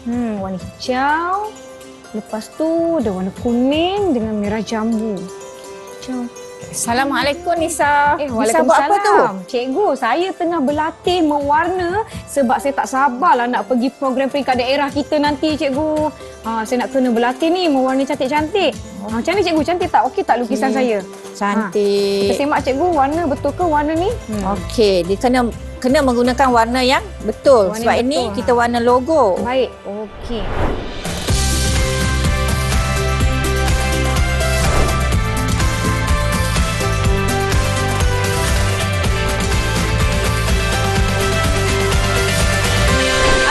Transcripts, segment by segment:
Warna hijau. Lepas tu ada warna kuning dengan merah jambu. Hijau. Assalamualaikum Nisa. Waalaikumsalam. Nisa buat apa tu? Cikgu, saya tengah berlatih mewarna sebab saya tak sabarlah nak pergi program peringkat daerah kita nanti, cikgu. Saya nak kena berlatih ni mewarna cantik-cantik. Macam mana cikgu? Cantik tak? Okey tak lukisan saya? Cantik. Kita semak cikgu, warna betul ke warna ni? Okey, dia kena menggunakan warna yang betul. Warna Sebab betul, ini kita warna logo. Baik, okey.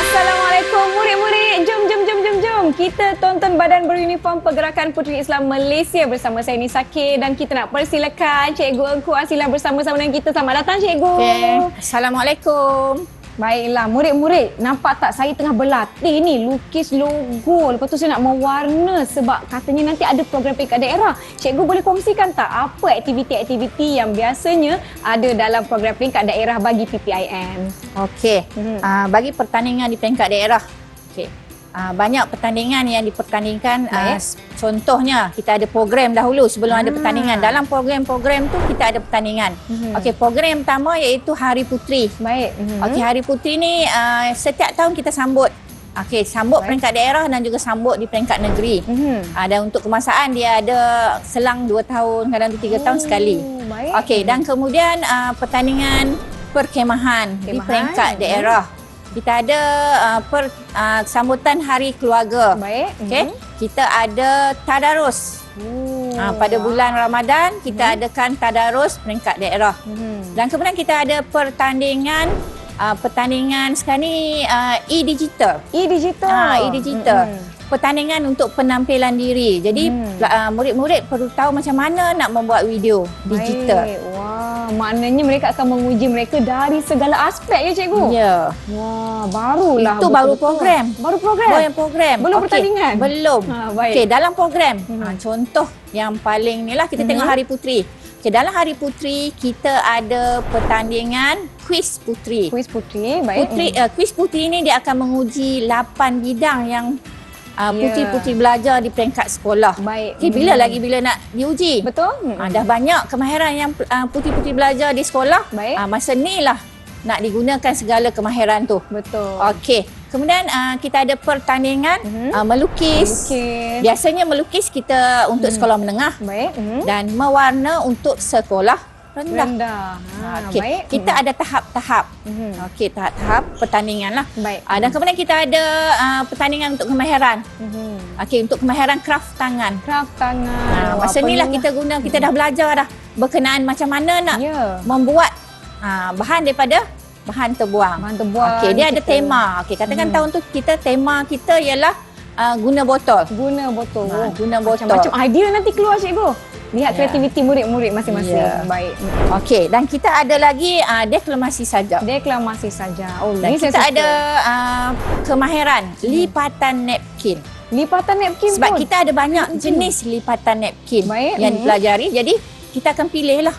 Assalamualaikum murid-murid. Jom. Kita tonton Badan Beruniform Pergerakan Puteri Islam Malaysia bersama saya Nisa K, dan kita nak persilakan Cikgu Engku Asilah bersama-sama dengan kita. Selamat datang Cikgu. Okey. Assalamualaikum. Baiklah murid-murid, nampak tak saya tengah berlatih ni lukis logo. Lepas tu saya nak mewarna sebab katanya nanti ada program peringkat daerah. Cikgu boleh kongsikan tak apa aktiviti-aktiviti yang biasanya ada dalam program peringkat daerah bagi PPIM? Okey. Bagi pertandingan di peringkat daerah. Okey. Banyak pertandingan yang dipertandingkan. Contohnya kita ada program dahulu sebelum ada pertandingan. Dalam program-program tu kita ada pertandingan. Okey, program pertama iaitu Hari Puteri. Baik. Okey, Hari Puteri ni setiap tahun kita sambut. Okey, sambut peringkat daerah dan juga sambut di peringkat negeri. Dan untuk kemasaan dia ada selang 2 tahun, kadang 3 tahun sekali. Baik. Okey, dan kemudian pertandingan perkemahan di peringkat daerah. Kita ada sambutan Hari Keluarga. Baik. Okey. Kita ada tadarus. Pada bulan Ramadan kita adakan tadarus peringkat daerah. Dan kemudian kita ada pertandingan sekarang ni e-digital. E-digital. Pertandingan untuk penampilan diri. Jadi murid-murid perlu tahu macam mana nak membuat video digital. Baik. Wah, maknanya mereka akan menguji mereka dari segala aspek ya cikgu? Ya. Wah, barulah. Itu baru program. Baru program? Belum pertandingan? Belum. Baik. Okey, dalam program. Contoh yang paling ni lah kita tengok Hari Puteri. Okay, dalam Hari Puteri kita ada pertandingan kuis puteri. Kuis puteri, baik. Kuis puteri ni dia akan menguji 8 bidang yang puteri-puteri belajar di peringkat sekolah. Baik. Okay, bila nak diuji? Betul. Dah banyak kemahiran yang puteri-puteri belajar di sekolah. Baik. Masa ni lah nak digunakan segala kemahiran tu. Betul. Okey. Kemudian kita ada pertandingan melukis. Biasanya melukis kita untuk sekolah menengah. Baik. Dan mewarna untuk sekolah rendah. Okey. Baik. Kita ada tahap-tahap. Okey, tahap-tahap pertandingan lah. Baik. Dan kemudian kita ada pertandingan untuk kemahiran. Okey, untuk kemahiran kraft tangan. Kraft tangan. Masa ni lah kita dah belajar dah berkenaan macam mana nak membuat bahan daripada bahan terbuang. Okey, dia ada tema. Okey, katakan tahun tu tema kita ialah guna botol. Guna botol. Macam-macam idea nanti keluar cikgu. Lihat kreativiti murid-murid masing-masing. Baik. Okey, dan kita ada lagi deklamasi saja. Deklamasi saja. Dan kita ada kemahiran lipatan napkin. Lipatan napkin sebab kita ada banyak jenis lipatan napkin yang dipelajari. Jadi kita akan pilihlah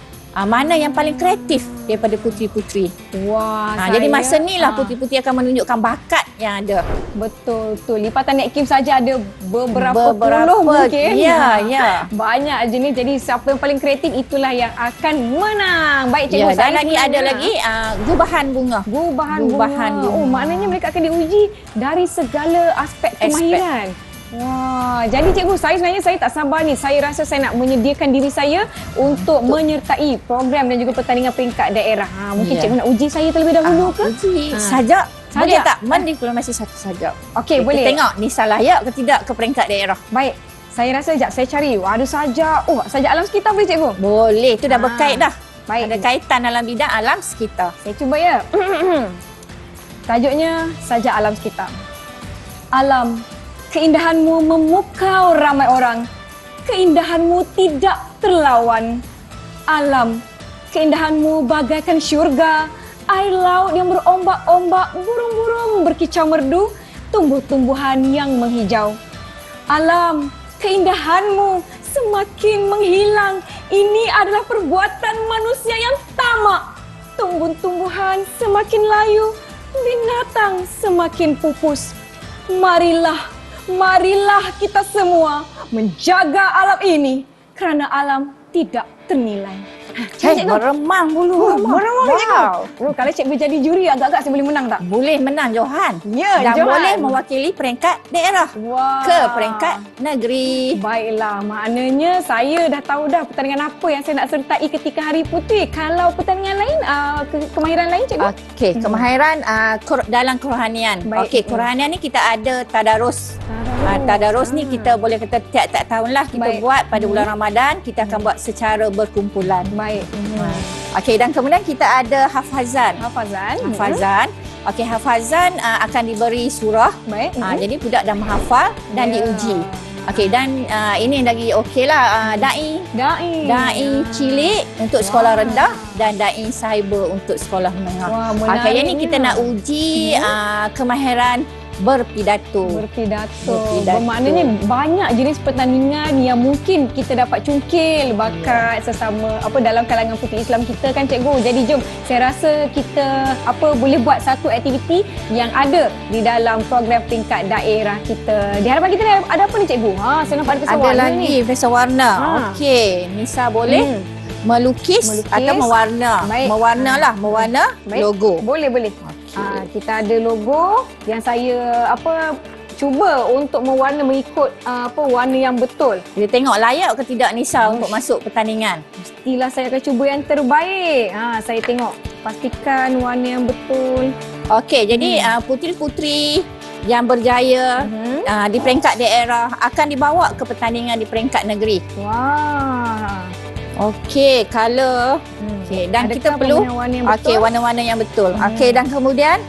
mana yang paling kreatif daripada puteri-puteri. Wah, jadi masa ni lah puteri-puteri akan menunjukkan bakat yang ada. Betul. Lipatan napkin saja ada beberapa puluh mungkin. Ya. Banyak jenis. Jadi siapa yang paling kreatif itulah yang akan menang. Baik cikgu. Dan lagi ada lagi gubahan bunga. Gubahan bunga. Oh, maknanya mereka akan diuji dari segala aspek kemahiran. Wah, jadi cikgu, sebenarnya saya tak sabar ni. Saya rasa saya nak menyediakan diri saya untuk menyertai program dan juga pertandingan peringkat daerah. Mungkin cikgu nak uji saya terlebih dahulu ke? Uji sajak. Boleh tak? Mendiplomasi satu sajak. Okey, boleh. Kita tengok Nisa layak ke tidak ke peringkat daerah. Baik. Saya rasa saya cari. Ada sajak. Sajak alam sekitar boleh cikgu? Boleh. Itu dah berkait dah. Baik. Ada kaitan dalam bidang alam sekitar. Saya cuba ya. Tajuknya sajak alam sekitar. Alam. Keindahanmu memukau ramai orang. Keindahanmu tidak terlawan. Alam, keindahanmu bagaikan syurga. Air laut yang berombak-ombak, burung-burung berkicau merdu, tumbuh-tumbuhan yang menghijau. Alam, keindahanmu semakin menghilang. Ini adalah perbuatan manusia yang tamak. Tumbuh-tumbuhan semakin layu, binatang semakin pupus. marilah kita semua menjaga alam ini kerana alam tidak ternilai. Meremang bulu. Meremang, Wow. cikgu. Kalau cikgu jadi juri, agak-agak saya boleh menang tak? Boleh menang Johan. Ya, Dan Johan. boleh mewakili peringkat daerah Wah. ke peringkat negeri. Baiklah, maknanya saya dah tahu dah pertandingan apa yang saya nak sertai ketika Hari Puteri. Kalau pertandingan lain, kemahiran lain cikgu? Okey, kemahiran dalam kerohanian. Baik. Okey, kerohanian ni kita ada tadarus. Tadarus ni kita boleh kata tiap-tiap tahun lah kita Baik. buat pada bulan Ramadan. Kita akan buat secara berkumpulan. Baik. Okey, dan kemudian kita ada hafazan. Hafazan. Okey, hafazan akan diberi surah. Baik. Jadi budak dah menghafal dan Ya. diuji. Okey, dan ini lagi okeylah, Da'i cilik untuk sekolah rendah dan da'i cyber untuk sekolah menengah. Wah, Okey, yang ni menariknya. kita nak uji kemahiran berpidato. Bermaknanya banyak jenis pertandingan yang mungkin kita dapat cungkil bakat sesama dalam kalangan puteri Islam kita kan cikgu. Jadi jom, saya rasa kita boleh buat satu aktiviti yang ada di dalam program peringkat daerah kita. Di hadapan kita ni ada apa ni cikgu? Saya nampak ada Ada lagi Fesa warna. Okey, Nisa boleh melukis atau mewarna. Baik. Mewarna Baik. logo. Boleh. Kita ada logo yang saya cuba untuk mewarna mengikut warna yang betul. Kita tengok layak ke tidak Nisa untuk masuk pertandingan. Mestilah saya akan cuba yang terbaik. Saya tengok, pastikan warna yang betul. Okey, jadi puteri-puteri yang berjaya di peringkat daerah akan dibawa ke pertandingan di peringkat negeri. Wah. Okey, color. Okey, dan kita perlu warna-warna yang betul. Okey, dan kemudian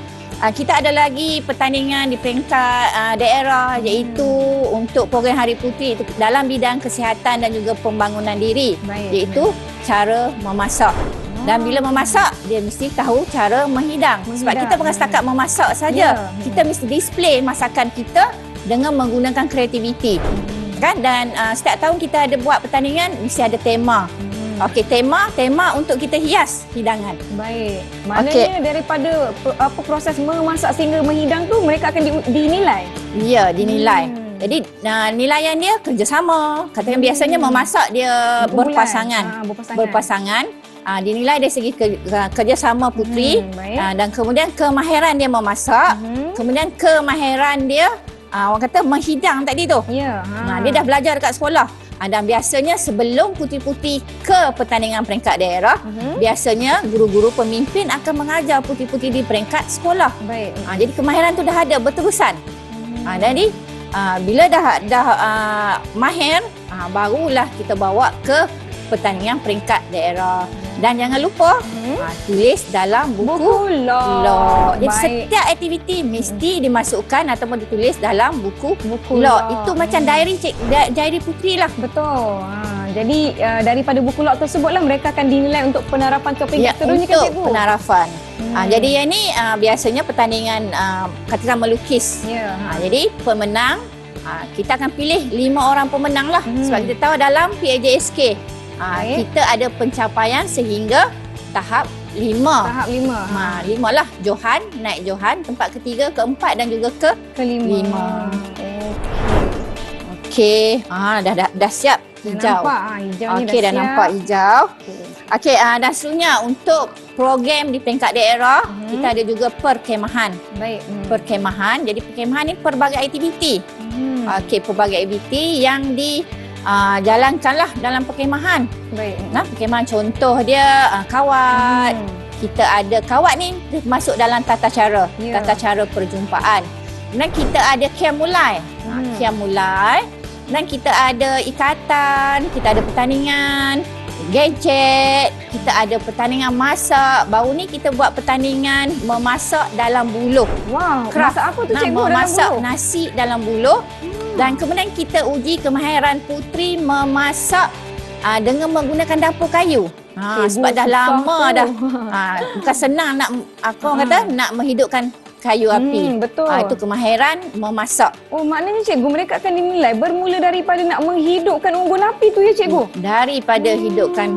kita ada lagi pertandingan di peringkat daerah iaitu untuk program Hari Puteri itu dalam bidang kesihatan dan juga pembangunan diri. Iaitu cara memasak. Dan bila memasak, dia mesti tahu cara menghidang. Sebab kita bukan setakat memasak saja. Kita mesti display masakan kita dengan menggunakan kreativiti. Kan? Dan setiap tahun kita ada buat pertandingan, mesti ada tema. Okey, tema untuk kita hias hidangan. Baik. Maknanya daripada proses memasak sehingga menghidang tu, mereka akan dinilai? Ya, dinilai. Jadi nilaian dia kerjasama. Katakan biasanya memasak dia berpasangan. Dinilai dari segi kerjasama puteri dan kemudian kemahiran dia memasak, kemudian kemahiran dia orang kata menghidang tadi tu. Ya. Dia dah belajar dekat sekolah. Dan biasanya sebelum puteri-puteri ke pertandingan peringkat daerah, biasanya guru-guru pemimpin akan mengajar puteri-puteri di peringkat sekolah. Baik. Jadi kemahiran tu dah ada berterusan. Jadi bila dah mahir, barulah kita bawa ke pertandingan peringkat daerah. Dan jangan lupa tulis dalam buku log. Jadi setiap aktiviti mesti dimasukkan ataupun ditulis dalam buku log. Itu macam diary puteri lah. Betul. Jadi daripada buku log tersebutlah mereka akan dinilai untuk penarapan ke peringkat seterusnya kan cikgu? Untuk penarafan. Jadi yang ni biasanya pertandingan katakan melukis. Jadi pemenang, kita akan pilih 5 orang pemenang lah. Sebab kita tahu dalam PAJSK kita ada pencapaian sehingga tahap 5. Tahap 5. 5 lah. Johan, naik Johan. Tempat ketiga, keempat dan juga kelima. Okey. Dah siap hijau. Okey, dah nampak hijau. Okey, dan seterusnya untuk program di peringkat daerah, kita ada juga perkemahan. Baik. Perkemahan. Jadi perkemahan ni pelbagai aktiviti. Okey, pelbagai aktiviti yang jalankanlah dalam perkemahan. Baik. Perkemahan contoh dia kawat. Kita ada kawat ni masuk dalam tata cara perjumpaan. Dan kita ada kiamulai. Kiamulai. Dan kita ada ikatan, kita ada pertandingan gadget, kita ada pertandingan masak. Baru ni kita buat pertandingan memasak dalam buluh. Wow, masak apa tu cikgu? Memasak nasi dalam buluh. Dan kemudian kita uji kemahiran puteri memasak dengan menggunakan dapur kayu. Sebab dah lama dah. Bukan senang nak nak menghidupkan kayu api. Betul. Itu kemahiran memasak. Oh, maknanya cikgu mereka akan dinilai bermula daripada nak menghidupkan unggun api tu ya cikgu? Daripada hidupkan.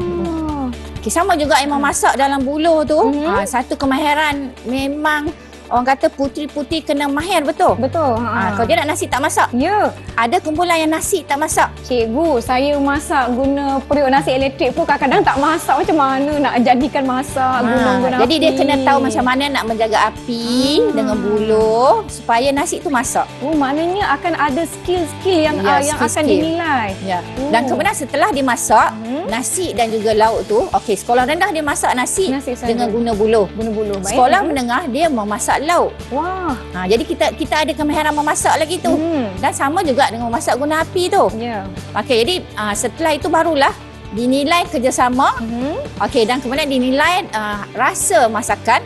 Sama juga yang memasak dalam buluh tu. Satu kemahiran memang orang kata puteri-puteri kena mahir, betul? Betul. Kalau dia nak nasi tak masak. Ya. Ada kumpulan yang nasi tak masak. Cikgu, saya masak guna periuk nasi elektrik pun kadang-kadang tak masak. Macam mana nak jadikan masak guna Jadi api? dia kena tahu macam mana nak menjaga api dengan buluh supaya nasi tu masak. Oh, maknanya akan ada skill-skill yang yang akan dinilai. Ya. Dan kemudian setelah dimasak, nasi dan juga lauk tu, okey, sekolah rendah dia masak nasi dengan guna buluh. Guna buluh. Baik. Sekolah menengah dia memasak lauk. Wah. Jadi kita ada kemahiran memasak lagi tu. Dan sama juga dengan memasak guna api tu. Ya. Okey, jadi setelah itu barulah dinilai kerjasama. Okey, dan kemudian dinilai rasa masakan.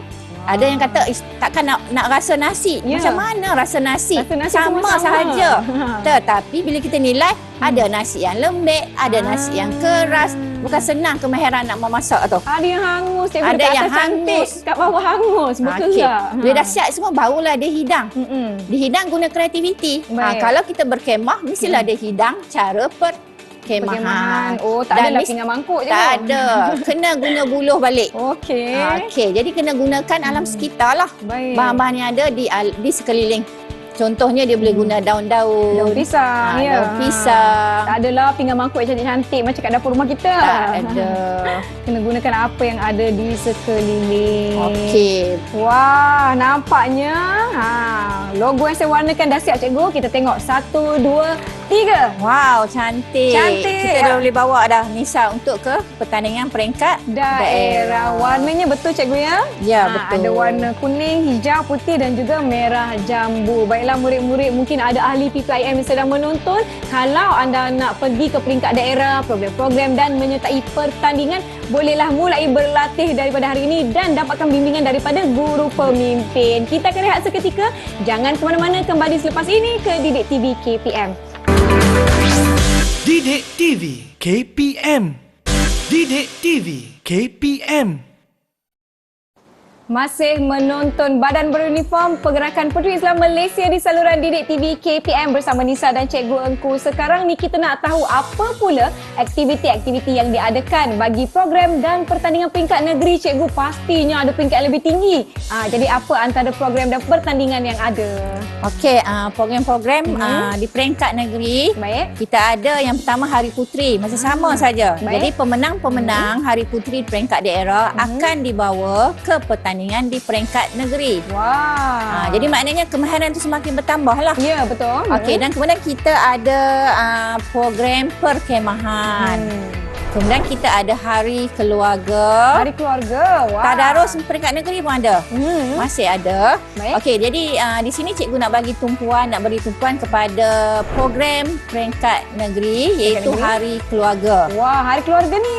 Ada yang kata takkan nak rasa nasi. Macam mana rasa nasi? Sama sahaja. Tetapi bila kita nilai, ada nasi yang lembek, ada nasi yang keras. Bukan senang kemahiran nak memasak tu. Ada yang hangus, cikgu. Ada yang hangus. Kat bawah hangus, berkerak. Bila dah siap semua, barulah dia hidang. Dihidang guna kreativiti. Kalau kita berkemah, mestilah dia hidang cara perkemahan. Oh, tak adalah pinggan mangkuk je. Tak ada. Kena guna buluh balik. Okey. Okey, jadi kena gunakan alam sekitar lah. Baik. Bahan-bahan yang ada di sekeliling. Contohnya dia boleh guna daun-daun. Daun pisang. Daun pisang. Tak adalah pinggan mangkuk yang cantik-cantik macam kat dapur rumah kita. Tak ada. Kena gunakan apa yang ada di sekeliling. Okey. Wah, nampaknya logo yang saya warnakan dah siap, cikgu. Kita tengok 1, 2, 3. Wow, cantik. Cantik. Kita dah boleh bawa dah Nisa untuk ke pertandingan peringkat daerah. Warnanya betul, cikgu ya? Ya, betul. Ada warna kuning, hijau, putih dan juga merah jambu. Baiklah murid-murid, mungkin ada ahli PPIM yang sedang menonton. Kalau anda nak pergi ke peringkat daerah, program-program dan menyertai pertandingan, bolehlah mulai berlatih daripada hari ini dan dapatkan bimbingan daripada guru pemimpin. Kita akan rehat seketika. Jangan ke mana-mana, kembali selepas ini ke Didik TV KPM. Didik TV KPM. Didik TV KPM. Masih menonton Badan Beruniform Pergerakan Puteri Islam Malaysia di saluran Didik TV KPM bersama Nisa dan Cikgu Engku. Sekarang ni kita nak tahu apa pula aktiviti-aktiviti yang diadakan bagi program dan pertandingan peringkat negeri. Cikgu, pastinya ada peringkat lebih tinggi. Jadi apa antara program dan pertandingan yang ada? Okey, program-program di peringkat negeri. Baik. Kita ada yang pertama Hari Puteri, masih sama saja. Jadi pemenang-pemenang Hari Puteri peringkat daerah akan dibawa ke pertandingan di peringkat negeri. Wah. Jadi maknanya kemahiran itu semakin bertambah lah. Ya, betul. Okey, dan kemudian kita ada program perkemahan. Kemudian kita ada Hari Keluarga. Hari Keluarga. Wah. Tadarus peringkat negeri pun ada. Masih ada. Baik. Okey, jadi di sini cikgu nak beri tumpuan kepada program peringkat negeri iaitu Hari Keluarga. Wah, Hari Keluarga ni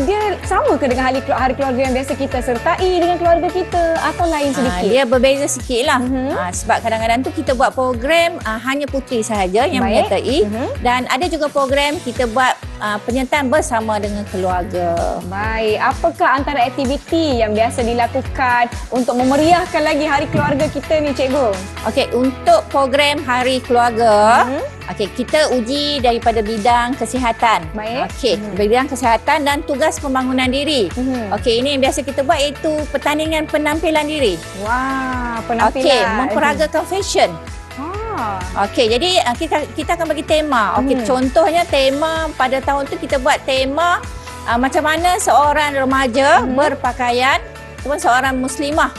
dia sama ke dengan hari keluarga yang biasa kita sertai dengan keluarga kita atau lain sedikit? Dia berbeza sikit lah. Sebab kadang-kadang tu kita buat program hanya puteri sahaja yang menyertai. Dan ada juga program kita buat penyertaan bersama dengan keluarga. Baik, apakah antara aktiviti yang biasa dilakukan untuk memeriahkan lagi Hari Keluarga kita ni, Cikgu? Okey, untuk program Hari Keluarga, okey, kita uji daripada bidang kesihatan. Baik. Okey, bidang kesihatan dan tugas pembangunan diri. Okey, ini yang biasa kita buat iaitu pertandingan penampilan diri. Wah, penampilan. Okey, memperagakan fashion. Okey, jadi kita akan bagi tema. Okey, contohnya tema pada tahun tu kita buat tema macam mana seorang remaja berpakaian ataupun seorang muslimah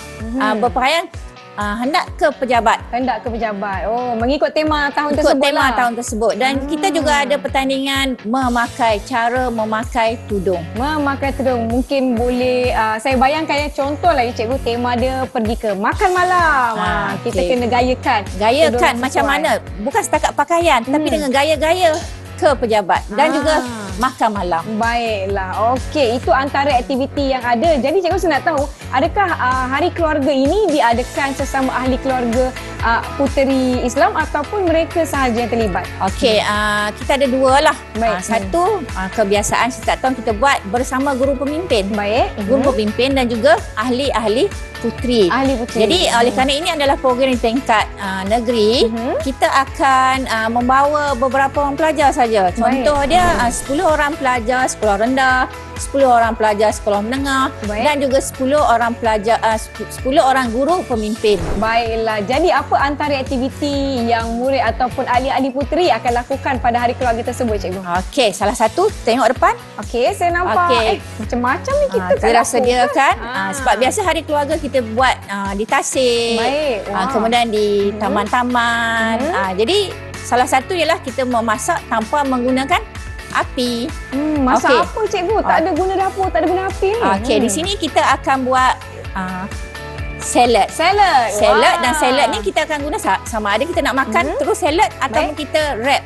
berpakaian hendak ke pejabat. Hendak ke pejabat. Oh, mengikut tema tahun tersebut. Ikut tema tahun tersebut. Dan kita juga ada pertandingan cara memakai tudung. Memakai tudung. Mungkin boleh, saya bayangkan contohlah cikgu, tema dia pergi ke makan malam. Kita kena gayakan. Gayakan macam mana? Bukan setakat pakaian, tapi dengan gaya-gaya ke pejabat dan juga makan malam. Baiklah. Okey, itu antara aktiviti yang ada. Jadi cikgu saya nak tahu, adakah Hari Keluarga ini diadakan sesama ahli keluarga puteri Islam ataupun mereka sahaja yang terlibat? Okey, kita ada dua lah. Satu, kebiasaan setiap tahun kita buat bersama guru pemimpin. Baik. Guru pemimpin dan juga ahli-ahli puteri. Ahli puteri. Jadi oleh kerana ini adalah program di tingkat negeri, kita akan membawa beberapa orang pelajar saja. Contoh dia 10 orang pelajar sekolah rendah, 10 orang pelajar sekolah menengah dan juga 10 orang pelajar 10 orang guru pemimpin. Baiklah. Jadi apa antara aktiviti yang murid ataupun ahli-ahli puteri akan lakukan pada hari keluarga tersebut, cikgu? Okey, salah satu tengok depan. Okey, saya nampak. Okey. Macam-macam ni kita kat Kita dah dapur sediakan kan? sebab biasa hari keluarga kita buat di tasik. Baik. Kemudian di taman-taman. Jadi salah satu ialah kita memasak tanpa menggunakan api. Masak Okey. apa, cikgu? Tak ada guna dapur, tak ada guna api ni. Okey, di sini kita akan buat salad. Salad. Salad dan salad ni kita akan guna sama ada kita nak makan terus salad ataupun kita wrap.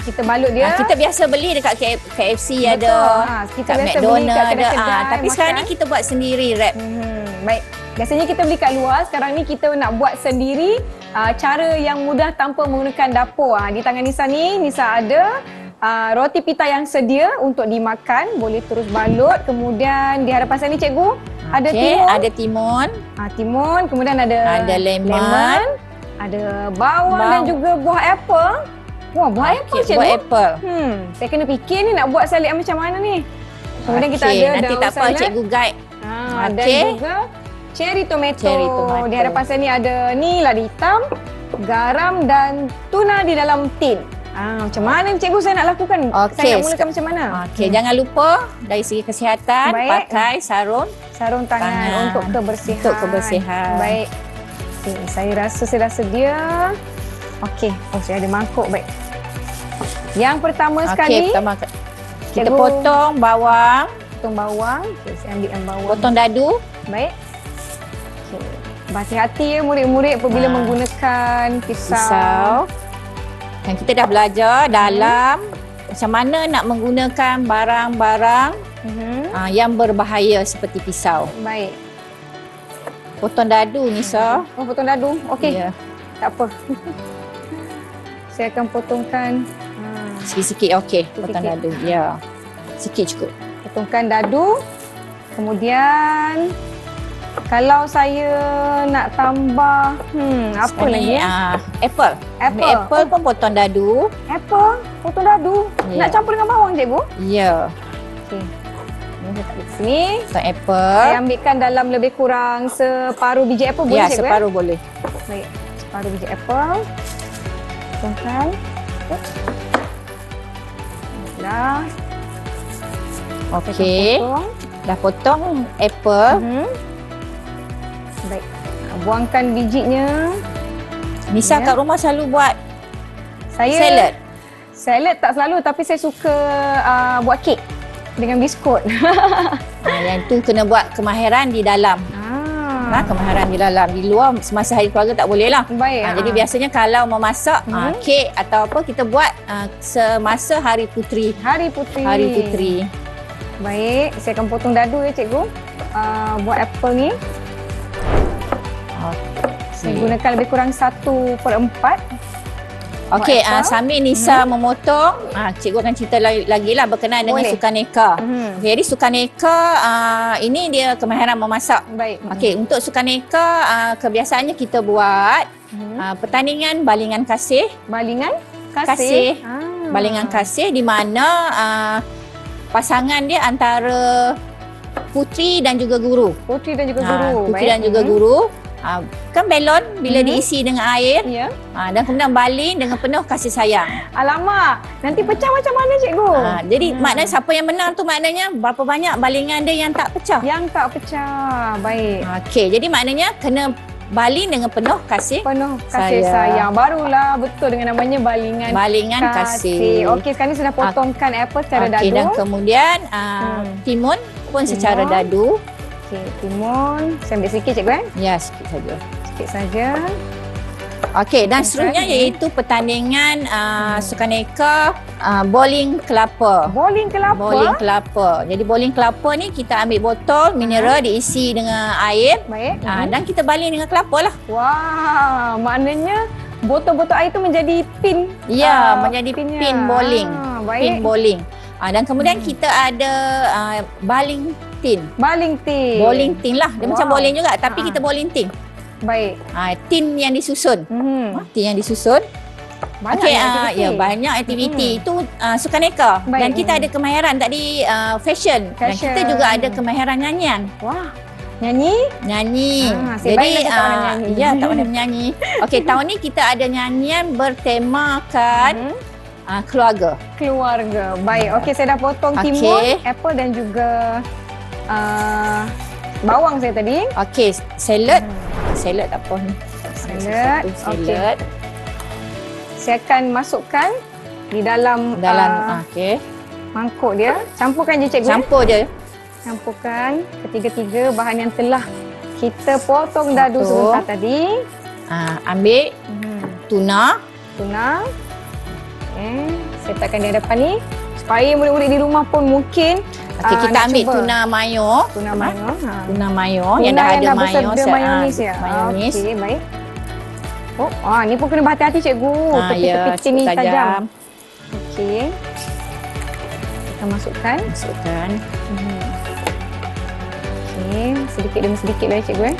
Kita balut dia. Kita biasa beli dekat KFC Betul. ada, Kita kat biasa beli McDonald kat ada. kedai-kedai Tapi sekarang ni makan. kita buat sendiri wrap. Baik. Biasanya kita beli kat luar, sekarang ni kita nak buat sendiri cara yang mudah tanpa menggunakan dapur. Di tangan Nisa ni, Nisa ada roti pita yang sedia untuk dimakan, boleh terus balut. Kemudian di hadapan saya ni, cikgu, ada timun. Ada timun. Timun, kemudian ada lemon, ada bawang dan juga buah apple. Wah, buah apple, cikgu. Buah apple. Saya kena fikir ni nak buat salad macam mana ni. Kemudian kita ada nanti daun tak apa, salad. cikgu guide. Dan juga cherry tomato. Di hadapan saya ni ada ni lada hitam, garam dan tuna di dalam tin. Macam mana cikgu saya nak lakukan? Saya nak mulakan macam mana? Okey, jangan lupa dari segi kesihatan pakai sarung tangan untuk kebersihan. Untuk kebersihan. Baik. Okay, saya rasa saya dah sedia. Okey, saya ada mangkuk. Baik. Yang pertama sekali, kita potong bawang. Potong bawang. Okay, saya ambil yang bawang. Potong dadu. Baik. Okay. Berhati-hati ya murid-murid apabila menggunakan pisau. Dan kita dah belajar dalam macam mana nak menggunakan barang-barang yang berbahaya seperti pisau. Baik. Potong dadu, Nisa. Potong dadu. Okey. Ya. Tak apa. Saya akan potongkan sikit-sikit. Okey, potong dadu. Ya. Sikit cukup. Potongkan dadu. Kemudian kalau saya nak tambah apa lagi apple. Apple pun potong dadu. Apple potong dadu. Nak campur dengan bawang, cikgu? Ya. Okey. Ini saya tak di sini. Potong apple. Saya ambilkan dalam lebih kurang separuh biji apple boleh, cikgu? Ya, separuh boleh. Baik. Separuh biji apple. Potongkan. Dah. Okey. Dah potong apple. Baik. Buangkan bijinya. Nisa kat rumah selalu buat salad. Salad tak selalu, tapi saya suka buat kek dengan biskut. Yang tu kena buat kemahiran di dalam. Kemahiran di dalam. Di luar semasa hari keluarga tak boleh lah. Baik. Jadi biasanya kalau memasak kek atau apa kita buat semasa hari puteri. Hari puteri. Baik, saya akan potong dadu ya, cikgu. Buat apple ni. Saya gunakan lebih kurang 1/4. Okey, sambil Nisa memotong, cikgu akan cerita lagi lah berkenaan dengan sukaneka. Okay, jadi sukaneka ini dia kemahiran memasak. Baik. Okey, untuk sukaneka kebiasaannya kita buat pertandingan balingan kasih. Balingan kasih. Balingan kasih di mana pasangan dia antara puteri dan juga guru. Puteri dan juga guru. Puteri dan juga guru. Kan belon bila diisi dengan air dan kemudian baling dengan penuh kasih sayang. Alamak, nanti pecah macam mana, cikgu? Jadi maknanya siapa yang menang tu maknanya berapa banyak balingan dia yang tak pecah. Yang tak pecah. Baik. Okey, jadi maknanya kena baling dengan penuh kasih sayang. Barulah betul dengan namanya balingan kasih. Okey, sekarang ni saya dah potongkan apple secara dadu. Dan kemudian timun pun secara dadu. Okey, timun. Saya ambil sikit, cikgu. Ya, sikit saja. Sikit saja. Okey, dan seterusnya iaitu pertandingan sukaneka bowling kelapa. Bowling kelapa. Jadi bowling kelapa ni kita ambil botol mineral diisi dengan air. Baik. Dan kita baling dengan kelapa lah. Wah, maknanya botol-botol air tu menjadi pin. Ya, menjadi pin bowling. Baik. Pin bowling. Dan kemudian kita ada baling tin. Baling tin. Bowling tin lah. Dia macam bowling juga tapi kita bowling tin. Baik. Tin yang disusun. Tin yang disusun. Banyak aktiviti. Ya, banyak aktiviti. Itu sukaneka. Baik. Dan kita ada kemahiran tadi fashion. Dan kita juga ada kemahiran nyanyian. Wah. Nyanyi? Jadi baik tak pandai menyanyi. ya, tak pandai menyanyi. Okey, tahun ni kita ada nyanyian bertemakan keluarga. Keluarga. Baik. Okey, saya dah potong timun, apple dan juga bawang saya tadi. Okey, salad. Salad apa ni? Salad. Salad. Saya akan masukkan di dalam Okey. mangkuk dia. Campurkan je cikgu. Campur je. Campurkan ketiga-tiga bahan yang telah kita potong dadu sebentar tadi. Ambil tuna. Okay. Saya letakkan di hadapan ni. Supaya murid-murid di rumah pun mungkin kita ambil tuna mayo. Tuna mayo. Tuna mayo yang dah ada mayo. Mayonis ya. Mayonis. Okey, baik. Ni pun kena berhati-hati cikgu. Tepi-tepi ni tajam. Okey. Kita masukkan. Okey, sedikit demi sedikit lah cikgu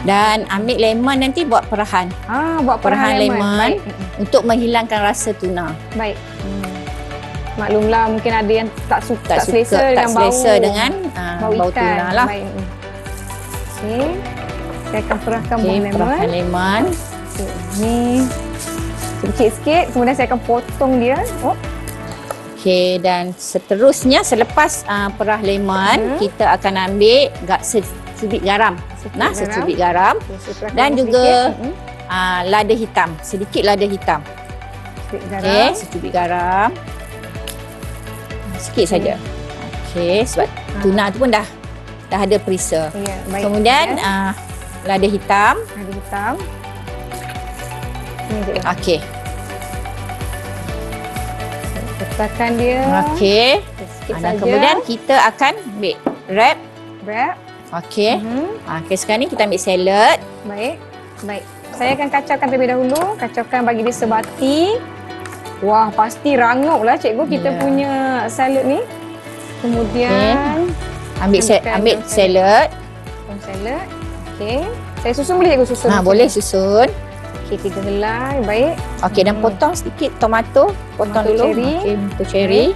Dan ambil lemon nanti buat perahan. Buat perahan lemon. Untuk menghilangkan rasa tuna. Baik. Maklumlah mungkin ada yang tak selesa dengan bau. Bau tuna lah. Baik. Okey. Saya akan perahkan perahan lemon. Ni sedikit sikit, kemudian saya akan potong dia. Okey, dan seterusnya selepas perah lemon, kita akan ambil secubit garam. Secubit garam. Dan juga lada hitam, sedikit lada hitam. Okey, secubit garam. Sikit saja. Okey, sebab tuna tu pun dah ada perisa. Ya, baik. Kemudian lada hitam. Okey. Letakkan dia. Okey. Dan kemudian kita akan ambil wrap. Okey. Okey, sekarang ni kita ambil salad. Baik. Saya akan kacaukan terlebih dahulu. Kacaukan bagi dia sebati. Wah, pasti rangup lah cikgu kita punya salad ni. Kemudian ambil salad. Salad. Okey. Saya susun boleh cikgu susun? Boleh susun. Okey, 3 helai. Baik. Okey, dan potong sedikit tomato. Potong dulu. Tomato cherry.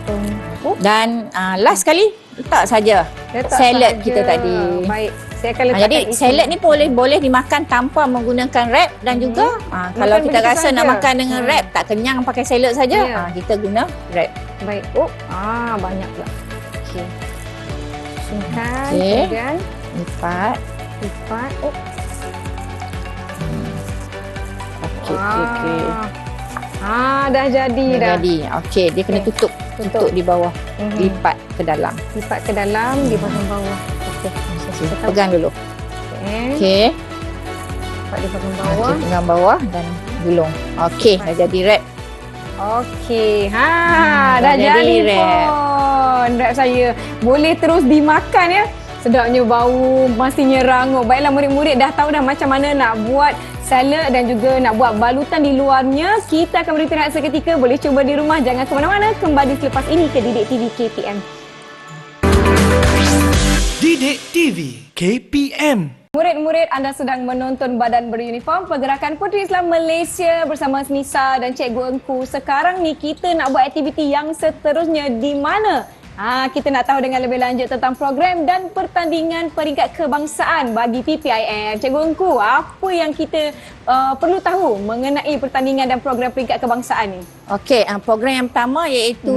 Potong. Dan last sekali letak saja salad kita tadi. Baik. Saya akan letakkan jadi salad ni boleh dimakan tanpa menggunakan wrap dan juga kalau kita rasa nak makan dengan wrap tak kenyang pakai salad saja, kita guna wrap. Baik. Banyak pula. Okey. Susunkan, kemudian lipat. Okey. Dah jadi dah. Okey, dia kena tutup di bawah. Lipat ke dalam. Di bahagian bawah. Okey. Pegang dulu. Okey. Lipat di bahagian bawah. Pegang bawah dan gulung. Okey, dah jadi wrap. Okey. Dah jadi pun. Wrap saya boleh terus dimakan ya. Sedapnya bau, pastinya rangup. Baiklah murid-murid dah tahu dah macam mana nak buat salad dan juga nak buat balutan di luarnya. Kita akan beristirahat seketika. Boleh cuba di rumah. Jangan ke mana-mana. Kembali selepas ini ke Didik TV KPM. Didik TV KPM. Murid-murid, anda sedang menonton Badan Beruniform Pergerakan Puteri Islam Malaysia bersama Nisa dan Cikgu Engku. Sekarang ni kita nak buat aktiviti yang seterusnya di mana? Kita nak tahu dengan lebih lanjut tentang program dan pertandingan peringkat kebangsaan bagi PPIM. Cikgu Engku, apa yang kita perlu tahu mengenai pertandingan dan program peringkat kebangsaan ni? Okey, program yang pertama iaitu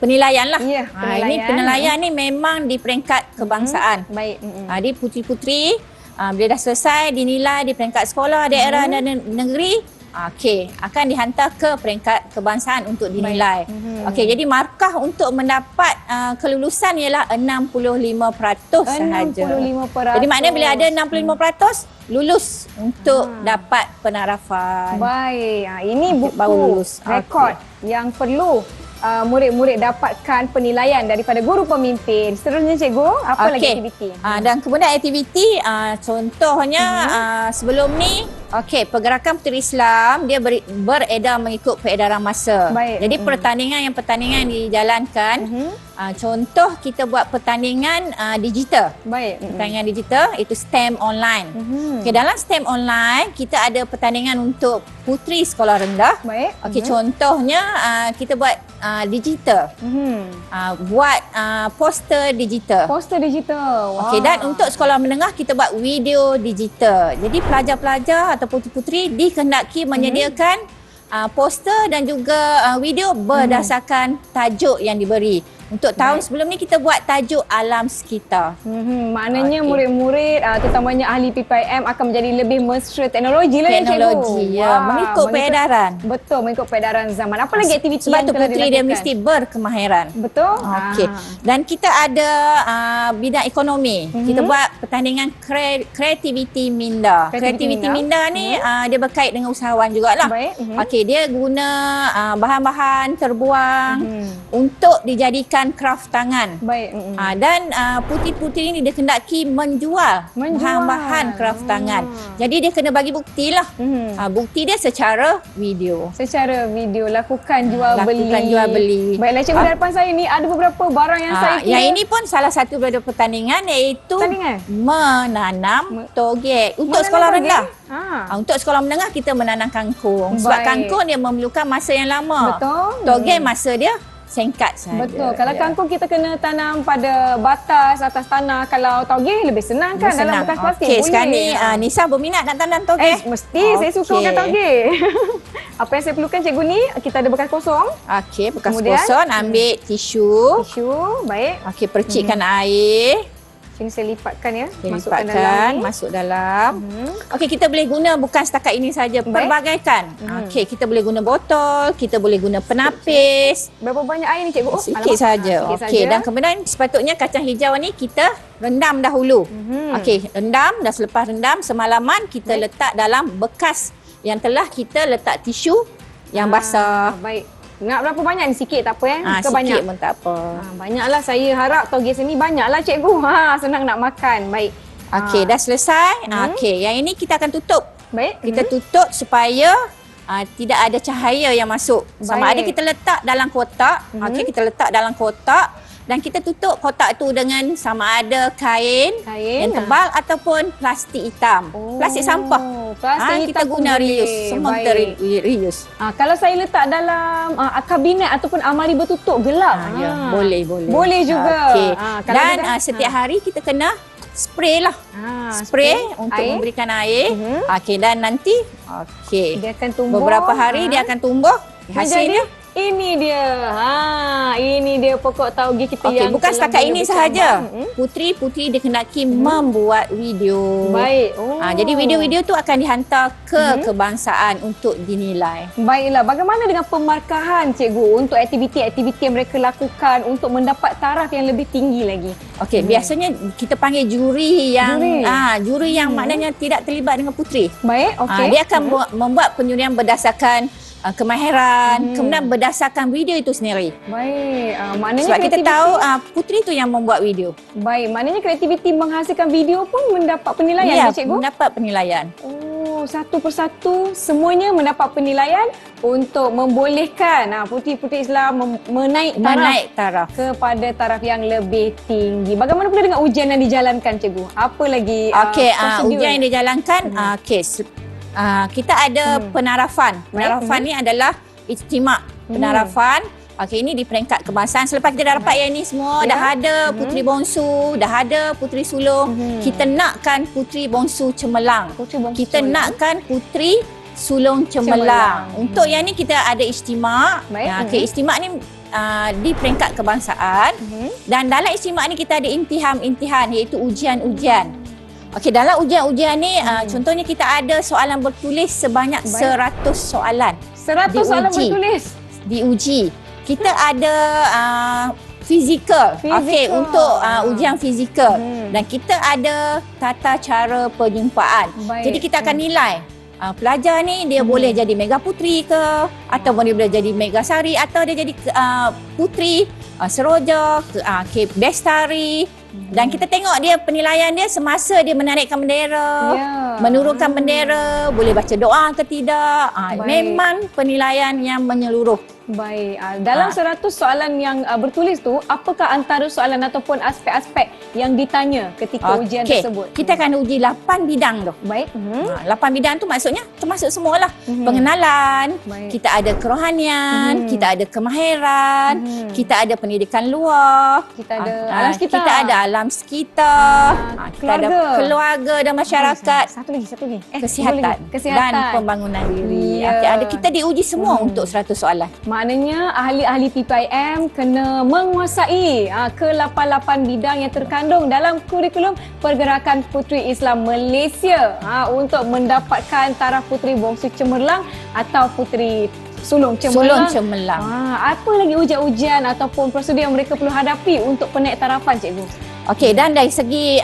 penilaian lah. Ya, penilaian. Ini penilaian ni memang di peringkat kebangsaan. Baik. Di puteri-puteri, bila dah selesai dinilai di peringkat sekolah, daerah dan negeri, akan dihantar ke peringkat kebangsaan untuk dinilai. Okey, jadi markah untuk mendapat kelulusan ialah 65% sahaja. 65%. Jadi maknanya bila ada 65%, lulus untuk dapat penarafan. Baik. Ini buku rekod yang perlu murid-murid dapatkan penilaian daripada guru pemimpin. Seterusnya cikgu, apa lagi aktiviti? Dan kemudian aktiviti contohnya sebelum ni Okey, pergerakan Puteri Islam dia beredar mengikut peredaran masa. Baik. Jadi pertandingan yang dijalankan, contoh kita buat pertandingan digital. Baik. Pertandingan digital itu STEM online. Okey, dalam STEM online kita ada pertandingan untuk puteri sekolah rendah. Baik. Okey, contohnya kita buat digital. Buat poster digital. Poster digital. Okey, dan untuk sekolah menengah kita buat video digital. Jadi pelajar-pelajar atau puteri-puteri dikehendaki menyediakan poster dan juga video berdasarkan tajuk yang diberi. Untuk tahun sebelum ni kita buat tajuk alam sekitar. Maknanya Okey. murid-murid terutamanya ahli PPIM akan menjadi lebih mesra teknologi lah ya, cikgu. Teknologi, ya, mengikut peredaran. Betul, mengikut peredaran zaman. Apa lagi aktiviti Sebab yang tu telah puteri dia dilakukan? mesti berkemahiran. Betul. Okey. Dan kita ada bidang ekonomi. Kita buat pertandingan kreativiti minda. Kreativiti Kreativiti minda ni dia berkait dengan usahawan jugalah. Baik. Okey, dia guna bahan-bahan terbuang untuk dijadikan kraft tangan. Baik. Dan puteri-puteri ni dia kendaki menjual bahan-bahan kraft tangan. Jadi dia kena bagi bukti lah. Bukti dia secara video. Secara video lakukan jual beli. Baiklah cikgu, di hadapan saya ni ada beberapa barang yang saya kira. Yang ini pun salah satu daripada pertandingan iaitu Pertandingan? menanam togek untuk Menanam sekolah togek? rendah. Untuk sekolah menengah kita menanam kangkung. Sebab Baik. kangkung dia memerlukan masa yang lama. Betul. Togek masa dia singkat saja. Betul. Kalau kangkung kita kena tanam pada batas atas tanah. Kalau togek lebih senang kan dalam bekas plastik. Okey, Boleh. sekarang ni Nisa berminat nak tanam togek? Mesti saya suka makan togek. Apa yang saya perlukan cikgu ni, kita ada bekas kosong. Okey, bekas Kemudian, kosong ambil tisu. Tisu, baik. Okey, percikkan air. Sini saya lipatkan ya. Lipatkan, masuk dalam. Okey, kita boleh guna bukan setakat ini saja, perbagaikan. Okey, kita boleh guna botol, kita boleh guna penapis. Berapa banyak air ni cikgu? Sikit saja. Okey, dan kemudian sepatutnya kacang hijau ni kita rendam dahulu. Okey, rendam, dan selepas rendam semalaman kita letak dalam bekas yang telah kita letak tisu yang basah. Baik. Nak berapa banyak ni? Sikit tak apa ya? Ke Sikit banyak? pun tak apa. Banyaklah, saya harap togek sini banyaklah cikgu. Senang nak makan. Baik. Okey, dah selesai. Okey, yang ini kita akan tutup. Baik. Kita tutup supaya tidak ada cahaya yang masuk. Sama Baik. ada kita letak dalam kotak. Okey, kita letak dalam kotak dan kita tutup kotak tu dengan sama ada kain yang tebal ataupun plastik hitam. Plastik sampah. Plastik Kita hitam guna pun reuse. boleh. Semua kita reuse. Kalau saya letak dalam kabinet ataupun almari bertutup gelap. Boleh. Boleh juga. Okey. Kalau Dan tidak, setiap hari kita kena spray lah. Spray untuk air. memberikan air. Okey, dan nanti Dia akan tumbuh. beberapa hari dia akan tumbuh. Hasilnya ini dia. Ini dia pokok tauge kita okey, yang bukan telah setakat ini bercambang. sahaja. Puteri-puteri dikehendaki membuat video. Baik. Jadi video-video tu akan dihantar ke kebangsaan untuk dinilai. Baiklah, bagaimana dengan pemarkahan cikgu untuk aktiviti-aktiviti yang mereka lakukan untuk mendapat taraf yang lebih tinggi lagi? Okey, biasanya kita panggil juri yang juri yang maknanya tidak terlibat dengan puteri. Baik, okey. Dia akan membuat penjurian berdasarkan kemahiran, kemudian berdasarkan video itu sendiri. Baik, maknanya Sebab kita tahu puteri tu yang membuat video. Baik, maknanya kreativiti menghasilkan video pun mendapat penilaian ya, cikgu? mendapat penilaian. Satu persatu semuanya mendapat penilaian untuk membolehkan puteri-puteri Islam menaik taraf kepada taraf yang lebih tinggi. Bagaimana pula dengan ujian yang dijalankan, cikgu? Apa lagi Okey, prosedur? ujian yang dijalankan kita ada penarafan. Penarafan ni adalah ijtima' penarafan. Okey, ini di peringkat kebangsaan. Selepas kita dah dapat yang ni semua, dah ada puteri bongsu, dah ada puteri sulung, kita nakkan puteri bongsu cemerlang. Kita nakkan puteri sulung cemerlang. Untuk yang ni kita ada ijtima'. Okey, ijtima' ni di peringkat kebangsaan. Dan dalam ijtima' ni kita ada imtihan iaitu ujian-ujian. Okey, dalam ujian-ujian ni contohnya kita ada soalan bertulis sebanyak 100 soalan. 100 soalan bertulis? Diuji. Kita ada fizikal. Okey, untuk ujian fizikal. Dan kita ada tata cara perjumpaan. Jadi kita akan nilai pelajar ni dia boleh jadi mega puteri ke, ataupun dia boleh jadi mega sari, atau dia jadi puteri seroja, bestari, Dan kita tengok dia penilaian dia semasa dia menaikkan bendera, menurunkan bendera, boleh baca doa ke tidak. Memang penilaian yang menyeluruh. Baik. Dalam 100 soalan yang bertulis tu, apakah antara soalan ataupun aspek-aspek yang ditanya ketika ujian tersebut? Kita akan uji 8 bidang tu. Baik. 8 bidang tu maksudnya termasuk semualah. Pengenalan, kita ada kerohanian, kita ada kemahiran, kita ada pendidikan luar, kita ada alam sekitar. Kita ada alam sekitar, kita ada keluarga dan masyarakat. Satu lagi. Kesihatan dan pembangunan diri. Kita diuji semua untuk 100 soalan. Maknanya ahli-ahli PPIM kena menguasai ke-88 bidang yang terkandung dalam kurikulum Pergerakan Puteri Islam Malaysia untuk mendapatkan taraf Puteri Bongsu Cemerlang atau Puteri Sulung Cemerlang. Apa lagi ujian-ujian ataupun prosedur yang mereka perlu hadapi untuk penaik tarafan, cikgu? Okey, dan dari segi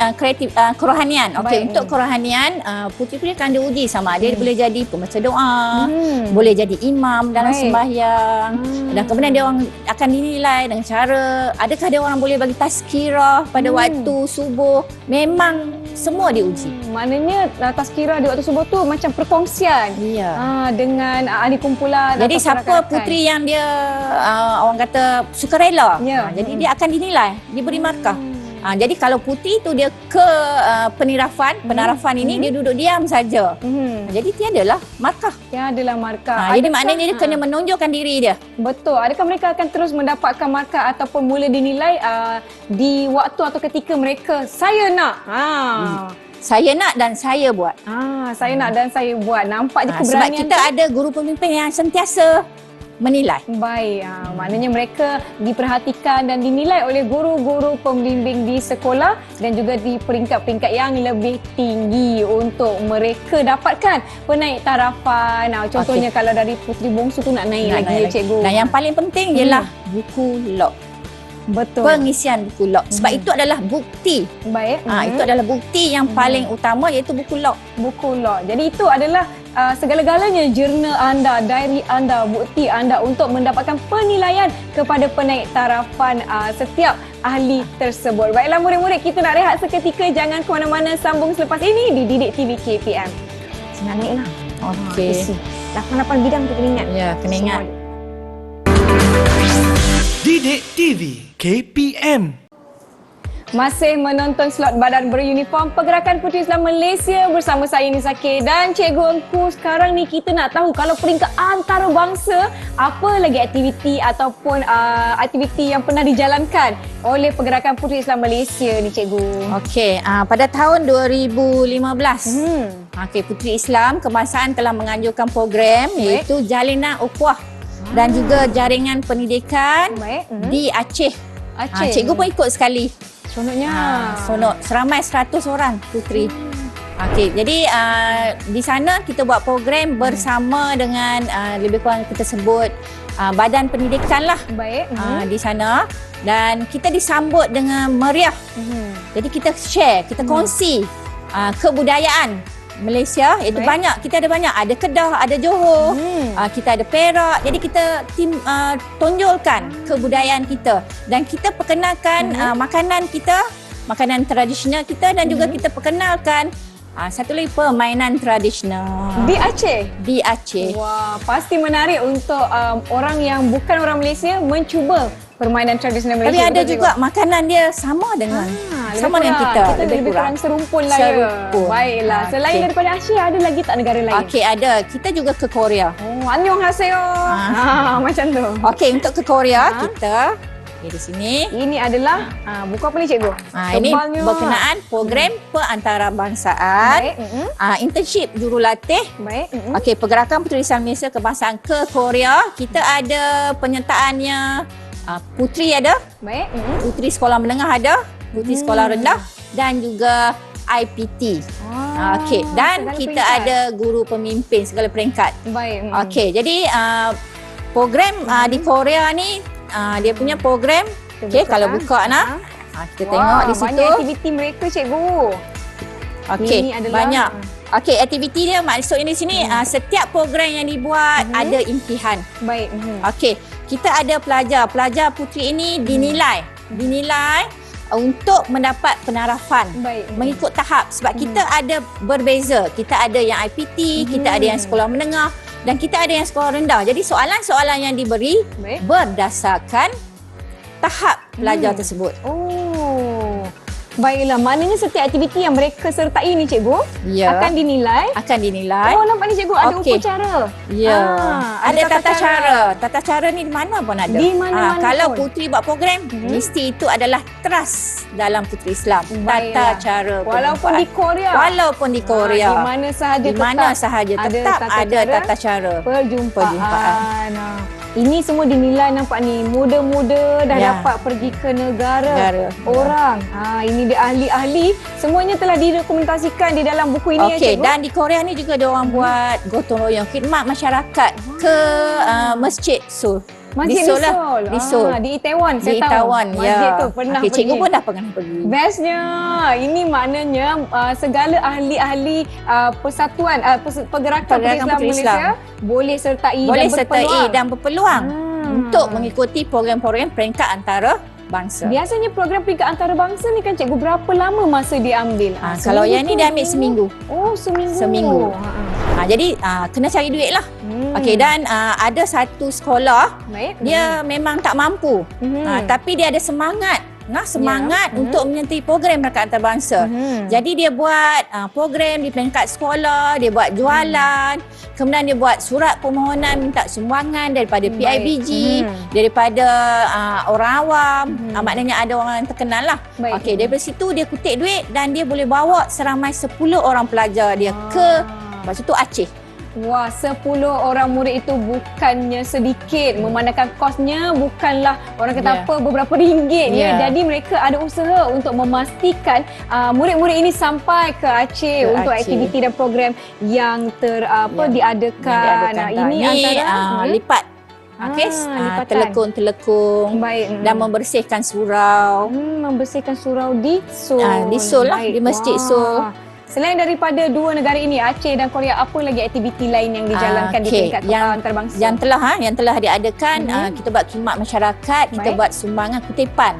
kerohanian. Okey, untuk kerohanian puteri-puteri akan diuji sama dia boleh jadi pembaca doa, boleh jadi imam dalam sembahyang. Dan kemudian dia orang akan dinilai dengan cara adakah dia orang boleh bagi tazkirah pada waktu subuh. Memang semua diuji. Maknanya tazkirah di waktu subuh tu macam perkongsian dengan ahli kumpulan. Jadi siapa puteri yang dia orang kata sukarela, jadi dia akan dinilai, diberi markah. Jadi kalau putih tu dia ke penarafan ini dia duduk diam saja. Jadi tiadalah markah. Tiadalah markah. Jadi maknanya dia kena menonjolkan diri dia. Betul. Adakah mereka akan terus mendapatkan markah ataupun mula dinilai di waktu atau ketika mereka saya nak. Saya nak dan saya buat. Saya nak dan saya buat. Nampak je keberanian. Sebab kita ada guru pemimpin yang sentiasa menilai. Baik, maknanya mereka diperhatikan dan dinilai oleh guru-guru pembimbing di sekolah dan juga di peringkat-peringkat yang lebih tinggi untuk mereka dapatkan penaik tarafan. Contohnya kalau dari Puteri Bongsu tu nak naik lagi, cikgu. Dan yang paling penting ialah buku log. Betul. Pengisian buku log. Sebab itu adalah bukti. Baik. Itu adalah bukti yang paling utama iaitu buku log. Buku log. Jadi itu adalah segala-galanya jurnal anda, diary anda, bukti anda untuk mendapatkan penilaian kepada penaik tarafan setiap ahli tersebut. Baiklah murid-murid, kita nak rehat seketika. Jangan ke mana-mana, sambung selepas ini di Didik TV KPM. Senang naik lah. Okey. 88 bidang tu kena ingat. Ya, kena ingat. Didik TV KPM. Masih menonton slot badan beruniform Pergerakan Puteri Islam Malaysia bersama saya Nisa K dan Cikgu Engku. Sekarang ni kita nak tahu kalau peringkat antarabangsa, apa lagi aktiviti ataupun aktiviti yang pernah dijalankan oleh Pergerakan Puteri Islam Malaysia ni, Cikgu. Okey, pada tahun 2015 Puteri Islam Kebangsaan telah menganjurkan program iaitu Jalinan Ukhuwah dan juga jaringan pendidikan di Aceh. Cikgu pun ikut sekali. Seronoknya. Seronok. Seramai 100 orang puteri. Okey, jadi di sana kita buat program bersama dengan lebih kurang kita sebut badan pendidikan lah. Baik. Di sana dan kita disambut dengan meriah. Jadi kita share, kita kongsi kebudayaan Malaysia iaitu banyak, kita ada banyak, ada Kedah, ada Johor, kita ada Perak. Jadi kita tonjolkan kebudayaan kita dan kita perkenalkan makanan kita, makanan tradisional kita dan juga kita perkenalkan satu lagi permainan tradisional. Di Aceh? Di Aceh. Wah, pasti menarik untuk orang yang bukan orang Malaysia mencuba permainan tradisional Malaysia. Tapi ada juga makanan dia sama dengan dengan kita. Kita lebih kurang serumpun lah ya. Baiklah. Selain daripada Asia, ada lagi tak negara lain? Okey, ada. Kita juga ke Korea. Annyeonghaseyo. Macam tu. Okey, untuk ke Korea kita di sini. Ini adalah buku apa ni, Cikgu? Ini berkenaan program perantarabangsaan. Internship jurulatih. Baik. Okey, Pergerakan Puteri Islam Malaysia Kebangsaan ke Korea. Kita ada penyertaannya. Puteri ada. Baik. Puteri sekolah menengah ada. Puteri sekolah rendah dan juga IPT. Okey, dan kita ada guru pemimpin segala peringkat. Baik. Okey, jadi program di Korea ni dia punya program. Okey, kalau buka nak kita tengok di situ. Banyak aktiviti mereka, Cikgu. Okey, banyak. Okey, aktiviti dia maksudnya di sini setiap program yang dibuat ada impihan. Baik. Okey, kita ada pelajar puteri ini dinilai untuk mendapat penarafan. Baik. Mengikut tahap sebab kita ada berbeza. Kita ada yang IPT, kita ada yang sekolah menengah dan kita ada yang sekolah rendah. Jadi soalan-soalan yang diberi Baik. berdasarkan tahap pelajar tersebut. Oh. Baiklah, maknanya setiap aktiviti yang mereka sertai ni cikgu Ya. akan dinilai. Akan dinilai. Oh, nampak ni cikgu ada Okey. upacara. Ya. Ada tata tata cara. Tata cara ni di mana pun ada. Di mana-mana kalau pun. puteri buat program, mesti itu adalah trust dalam Puteri Islam. Baiklah. Tata cara Walaupun di Korea. Walaupun di Korea. Di mana sahaja Di mana tetap sahaja ada tetap tata ada cara tata cara. perjumpaan. Ini semua dinilai nampak ni. Muda-muda dah Ya. dapat pergi ke negara. Negara. Orang. Ini dia ahli-ahli. Semuanya telah direkomendasikan di dalam buku ini ya Okey, cikgu. dan di Korea ni juga ada orang buat gotong royong khidmat masyarakat ke Masjid Seoul. Masjid di Seoul lah. Di Di Seoul. Di Itaewon saya Di tahu. Itaewon, Masjid ya. tu pernah Okey, pergi. cikgu pun dah pernah pergi. Bestnya. Ini maknanya segala ahli-ahli persatuan pergerakan Islam Puteri Malaysia Islam. boleh sertai Boleh dan sertai berpeluang. dan berpeluang untuk mengikuti program-program peringkat antarabangsa. Biasanya program peringkat antarabangsa ni kan cikgu berapa lama masa diambil? Kalau yang ni tu dia ambil seminggu. Oh, seminggu. Seminggu. Jadi kena cari duit lah. Okey, dan ada satu sekolah Baik. dia memang tak mampu. Tapi dia ada semangat. Semangat untuk menyertai program peringkat antarabangsa. Jadi dia buat program di peringkat sekolah, dia buat jualan, kemudian dia buat surat permohonan minta sumbangan daripada PIBG, daripada orang awam, maknanya ada orang yang terkenal lah. Baik. Okey, daripada situ dia kutip duit dan dia boleh bawa seramai 10 orang pelajar dia ke lepas itu Aceh. Wah, 10 orang murid itu bukannya sedikit. Memandangkan kosnya bukanlah orang kata Ya. apa beberapa ringgit ya. Ya. Jadi mereka ada usaha untuk memastikan murid-murid ini sampai ke Aceh untuk Aceh. aktiviti dan program yang diadakan. Ini antara lipat. Okey, lipatan. telekung-telekung Baik. dan membersihkan surau. Membersihkan surau di Seoul. Di Seoul lah, Baik. di Masjid Wah. Seoul. Selain daripada dua negara ini, Aceh dan Korea, apa lagi aktiviti lain yang dijalankan di Okey, peringkat antarabangsa? yang telah diadakan, kita buat khidmat masyarakat, kita Baik. buat sumbangan kutipan.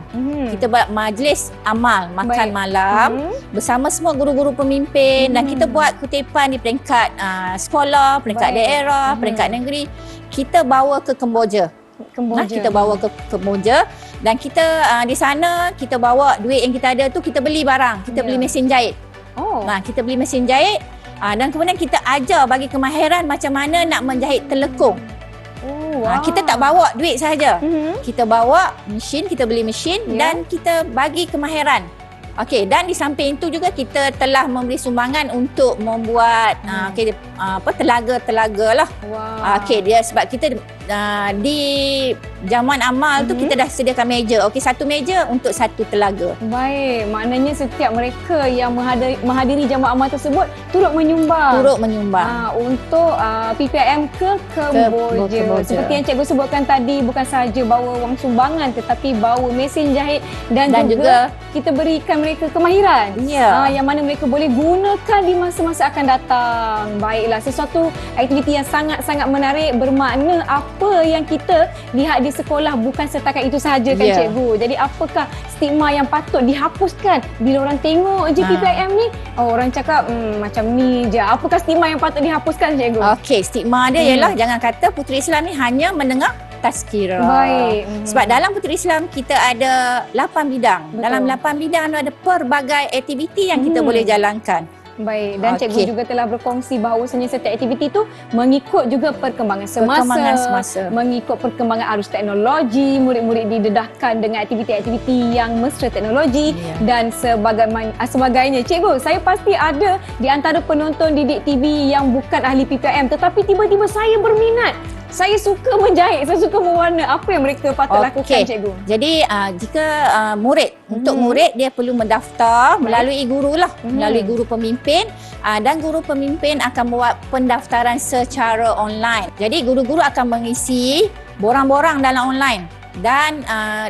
Kita buat majlis amal makan Baik. malam bersama semua guru-guru pemimpin dan kita buat kutipan di peringkat sekolah, peringkat Baik. daerah, peringkat negeri. Kita bawa ke Kemboja. Kemboja. Kita bawa ke Kemboja dan kita di sana kita bawa duit yang kita ada tu kita beli barang, kita beli mesin jahit. Oh. Kita beli mesin jahit dan kemudian kita ajar bagi kemahiran macam mana nak menjahit telekung. Kita tak bawa duit sahaja. Kita bawa mesin, kita beli mesin dan kita bagi kemahiran. Okey, dan di samping itu juga kita telah memberi sumbangan untuk membuat telaga-telaga lah. Okey, dia sebab kita di jamuan amal tu kita dah sediakan meja. Okey, satu meja untuk satu telaga. Baik, maknanya setiap mereka yang menghadiri jamuan amal tersebut turut menyumbang. Untuk PPIM ke Kemboja. Kemboja. Seperti yang cikgu sebutkan tadi, bukan sahaja bawa wang sumbangan tetapi bawa mesin jahit dan juga kita berikan mereka kemahiran. Yang mana mereka boleh gunakan di masa-masa akan datang. Baiklah, sesuatu aktiviti yang sangat-sangat menarik, bermakna apa yang kita lihat di sekolah bukan setakat itu sahaja kan cikgu. Jadi apakah stigma yang patut dihapuskan bila orang tengok je PPIM ni? Orang cakap macam ni je. Apakah stigma yang patut dihapuskan cikgu? Okey, stigma dia ialah jangan kata Puteri Islam ni hanya mendengar tazkirah. Baik. Sebab dalam Puteri Islam kita ada 8 bidang. Betul. Dalam 8 bidang tu ada pelbagai aktiviti yang kita boleh jalankan. Baik, dan cikgu juga telah berkongsi bahawasanya setiap aktiviti itu mengikut juga perkembangan semasa, mengikut perkembangan arus teknologi, murid-murid didedahkan dengan aktiviti-aktiviti yang mesra teknologi dan sebagainya. Cikgu, saya pasti ada di antara penonton Didik TV yang bukan ahli PPIM tetapi tiba-tiba saya berminat. Saya suka menjahit, saya suka mewarna. Apa yang mereka patut lakukan, cikgu? Jadi jika murid, untuk murid dia perlu mendaftar melalui guru lah, melalui guru pemimpin dan guru pemimpin akan buat pendaftaran secara online. Jadi guru-guru akan mengisi borang-borang dalam online dan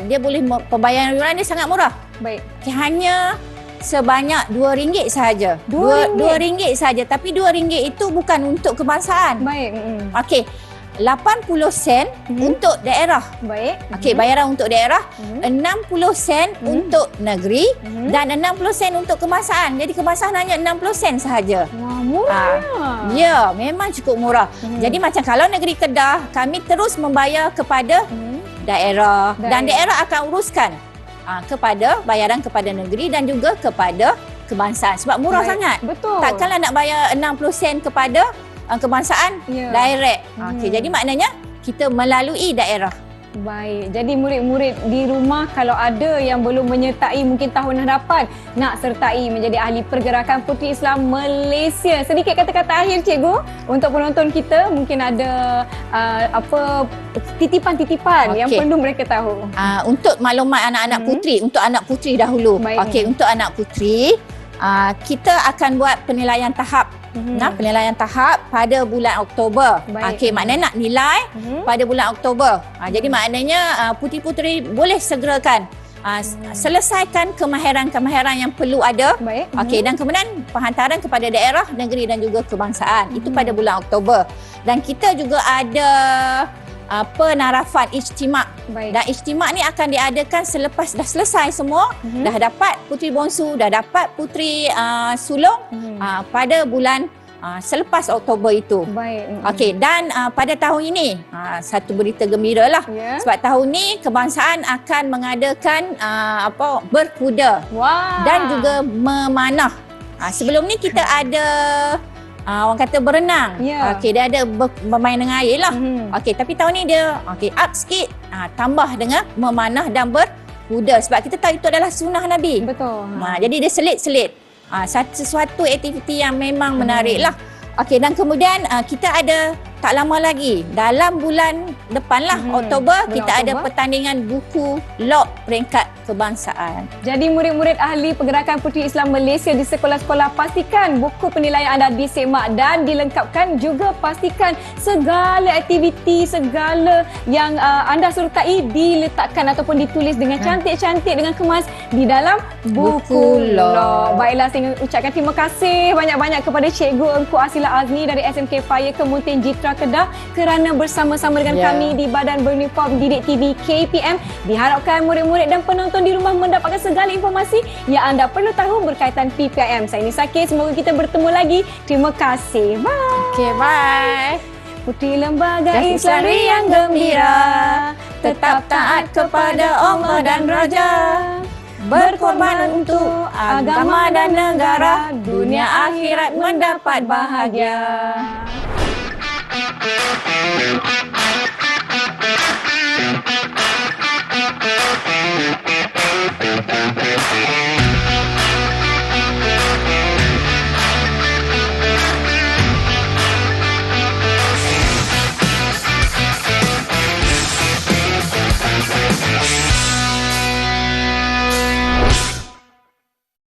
dia boleh pembayaran yuran dia sangat murah. Baik. Hanya sebanyak RM2 sahaja. RM2 sahaja, tapi RM2 itu bukan untuk kebangsaan. Baik. Okey. 80 sen untuk daerah. Baik. Okey, bayaran untuk daerah, 60 sen untuk negeri dan 60 sen untuk kebangsaan. Jadi kebangsaan hanya 60 sen sahaja. Wah, murah. Ya, memang cukup murah. Jadi macam kalau negeri Kedah, kami terus membayar kepada daerah dan daerah akan uruskan kepada bayaran kepada negeri dan juga kepada kebangsaan sebab murah sangat. Betul. Takkanlah nak bayar 60 sen kepada kebangsaan direct. Okey, jadi maknanya kita melalui daerah. Baik. Jadi murid-murid di rumah kalau ada yang belum menyertai mungkin tahun hadapan nak sertai menjadi ahli pergerakan Puteri Islam Malaysia. Sedikit kata-kata akhir cikgu untuk penonton kita, mungkin ada titipan-titipan yang perlu mereka tahu. Untuk maklumat anak-anak puteri, untuk anak puteri dahulu. Okey, untuk anak puteri kita akan buat penilaian tahap. Penilaian tahap pada bulan Oktober. Okey, maknanya nak nilai pada bulan Oktober. Jadi maknanya puteri-puteri boleh segerakan selesaikan kemahiran-kemahiran yang perlu ada. Okey, dan kemudian penghantaran kepada daerah, negeri dan juga kebangsaan. Itu pada bulan Oktober. Dan kita juga ada penarafan ijtimak. Dan ijtimak ni akan diadakan selepas dah selesai semua, dah dapat puteri bongsu, dah dapat puteri sulung pada bulan selepas Oktober itu. Okey, dan pada tahun ini satu berita gembira lah. Sebab tahun ni kebangsaan akan mengadakan berkuda dan juga memanah. Sebelum ni kita ada orang kata berenang. Okey, dia ada bermain dengan air lah. Okey, tapi tahun ni dia up sikit, tambah dengan memanah dan berkuda sebab kita tahu itu adalah sunnah Nabi. Betul. Jadi dia selit-selit. Sesuatu aktiviti yang memang menarik lah. Okey, dan kemudian kita ada tak lama lagi dalam bulan depan lah, Oktober, kita ada pertandingan buku log peringkat kebangsaan. Jadi murid-murid ahli pergerakan Puteri Islam Malaysia di sekolah-sekolah, pastikan buku penilaian anda disemak dan dilengkapkan. Juga pastikan segala aktiviti, segala yang anda sertai diletakkan ataupun ditulis dengan cantik-cantik, dengan kemas di dalam buku log. Baiklah, saya ucapkan terima kasih banyak-banyak kepada Cikgu Engku Asila Azmi dari SMK Fire Kemuntin Jitra Kedah kerana bersama-sama dengan kami di Badan Beruniform Didik TV KPM. Diharapkan murid-murid dan penonton di rumah mendapatkan segala informasi yang anda perlu tahu berkaitan PPIM. Saya Nisa K, semoga kita bertemu lagi. Terima kasih. Bye. Okey, bye. Puteri Lembaga Islam yang gembira, tetap taat kepada Allah dan Raja, berkorban untuk agama dan negara, dunia akhirat mendapat bahagia.